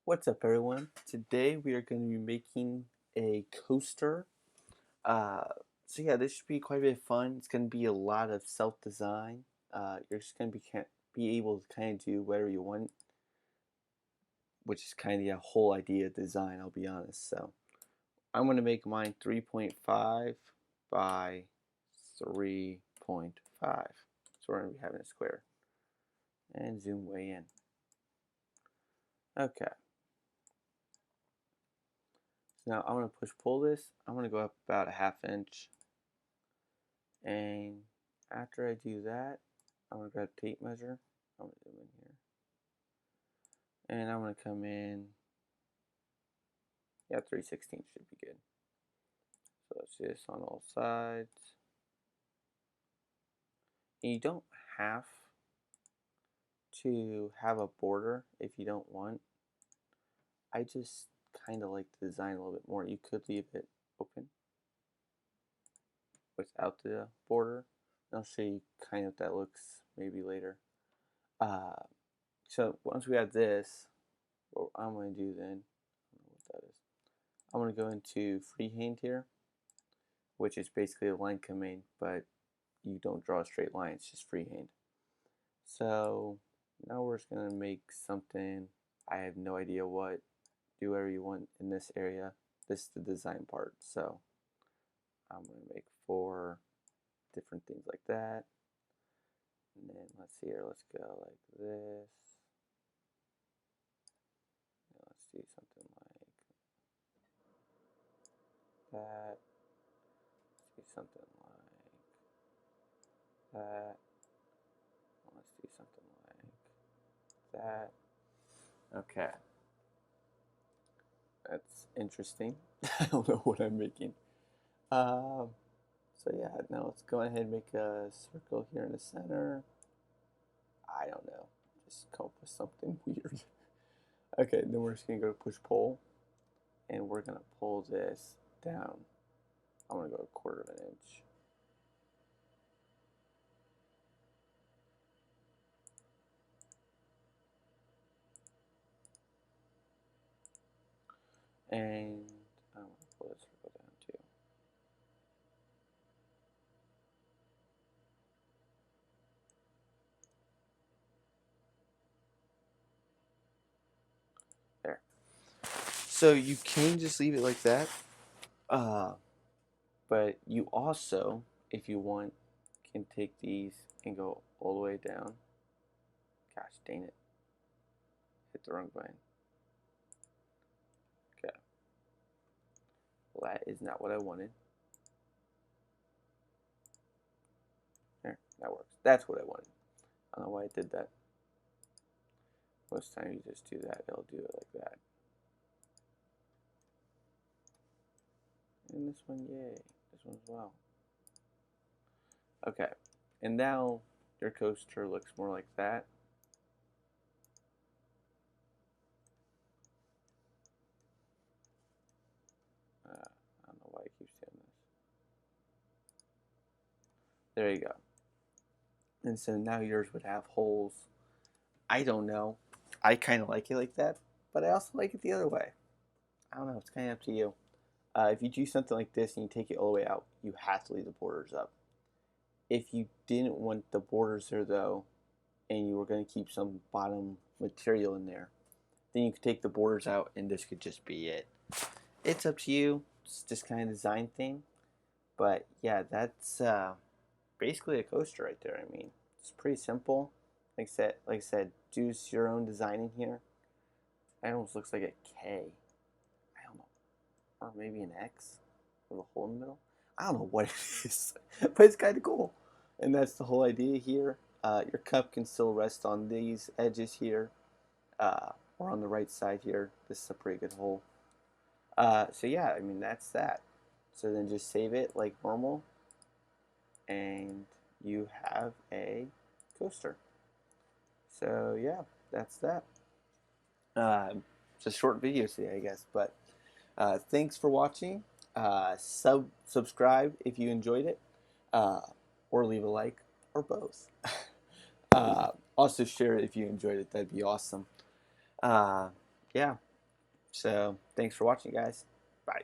What's up, everyone? Today we are going to be making a coaster. Uh, so yeah, this should be quite a bit of fun. It's going to be a lot of self-design. You're just going to be able to kind of do whatever you want, which is kind of the whole idea of design. I'll be honest. So I'm going to make mine 3.5 by 3.5. So we're going to be having a square and zoom way in. Okay. Now I'm going to push pull this. I'm going to go up about a half inch. And after I do that, I'm going to grab tape measure. I'm going to zoom in here. And I'm going to come in. Yeah, 3/16 should be good. So let's do this on all sides. And you don't have to have a border if you don't want. I just kind of like the design a little bit more. You could leave it open without the border. And I'll show you kind of what that looks maybe later. So once we have this, what I'm going to do then, I don't know what that is. I'm going to go into freehand here, which is basically a line command, but you don't draw a straight line, it's just freehand. So now we're just going to make something, I have no idea what, do whatever you want in this area. This is the design part, so I'm going to make 4 different things like that. And then let's see here, let's go like this. And let's do something like that. Let's do something like that. Let's do something like that. Okay. That's interesting. I don't know what I'm making. Um, so yeah, now let's go ahead and make a circle here in the center. I don't know. Just come up with something weird. Okay, then we're just gonna go push pull, and we're gonna pull this down. I'm gonna go 1/4 of an inch. And I'm gonna pull this circle down too. There. So you can just leave it like that, uh, but you also, if you want, can take these and go all the way down. Gosh dang it. Hit the wrong button. Okay. Well, that is not what I wanted. There, that works. That's what I wanted. I don't know why I did that. Most times you just do that, it'll do it like that. And this one, yay. This one as well. Okay. And now your coaster looks more like that. I don't know why it keeps doing this. There you go. And so now yours would have holes. I don't know. I kind of like it like that, but I also like it the other way. I don't know. It's kind of up to you. If you do something like this and you take it all the way out, you have to leave the borders up. If you didn't want the borders there though, and you were going to keep some bottom material in there, then you could take the borders out and this could just be it. It's up to you. It's just kind of design thing. But yeah, that's basically a coaster right there. I mean, it's pretty simple. Like I said, do your own design in here. It almost looks like a K. I don't know, or maybe an X with a hole in the middle. I don't know what it is, but it's kind of cool. And that's the whole idea here. Your cup can still rest on these edges here, or on the right side here. This is a pretty good hole. So yeah, I mean that's that. So then just save it like normal, and you have a coaster. So yeah, that's that. It's a short video today, I guess, but thanks for watching. Subscribe if you enjoyed it, uh, or leave a like, or both. Also share it if you enjoyed it. That'd be awesome. Uh, yeah. So thanks for watching, guys. Bye.